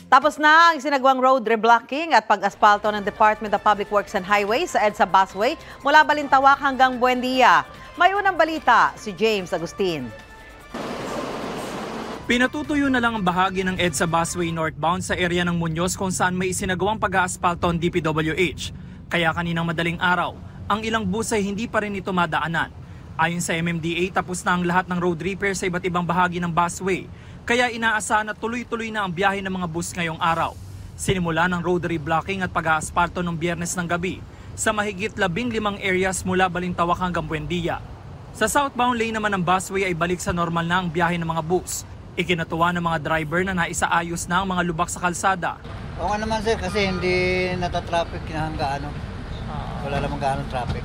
Tapos na ang sinagawang road reblocking at pag-aspalto ng Department of Public Works and Highways sa EDSA Busway mula Balintawak hanggang Buendia. May unang balita si James Agustin. Pinatutuyo na lang ang bahagi ng EDSA Busway northbound sa area ng Muñoz kung saan may isinagawang pag-aaspalto ng DPWH. Kaya kaninang madaling araw, ang ilang bus ay hindi pa rin ito madaanan. Ayon sa MMDA, tapos na ang lahat ng road repair sa iba't ibang bahagi ng busway. Kaya inaasahan na tuloy-tuloy na ang biyahe ng mga bus ngayong araw. Sinimula ng road reblocking at pag-aasparto noong Biyernes ng gabi sa mahigit 15 areas mula Balintawak hanggang Buendia. Sa southbound lane naman ng busway ay balik sa normal na ang biyahe ng mga bus. Ikinatuwa ng mga driver na naisaayos na ang mga lubak sa kalsada. Oo nga naman sir, kasi hindi natatraffic na hanggang ano. Wala namang gaano traffic.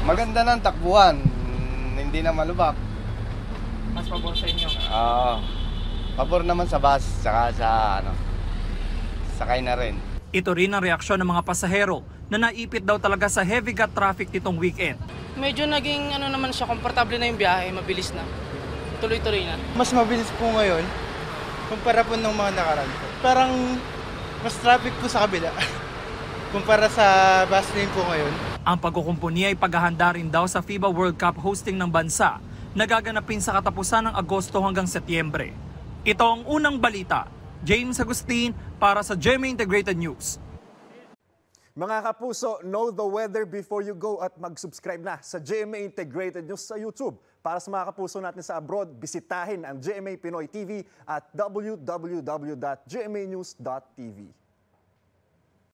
Maganda ng takbuhan, hindi na malubak. Mas pabor sa inyo? Pabor naman sa bus, saka sa sakay na rin. Ito rin ang reaksyon ng mga pasahero na naipit daw talaga sa heavy gut traffic nitong weekend. Medyo naging naman siya, komportable na yung biyahe, mabilis na. Tuloy-tuloy na. Mas mabilis po ngayon kumpara po ng mga nakaraan po. Parang mas traffic po sa kabila kumpara sa bus lane po ngayon. Ang pagkukumpuni ay paghahanda rin daw sa FIBA World Cup hosting ng bansa na gaganapin sa katapusan ng Agosto hanggang Setyembre. Ito ang unang balita. James Agustin para sa GMA Integrated News. Mga kapuso, know the weather before you go at mag-subscribe na sa GMA Integrated News sa YouTube. Para sa mga kapuso natin sa abroad, bisitahin ang GMA Pinoy TV at www.gmanews.tv.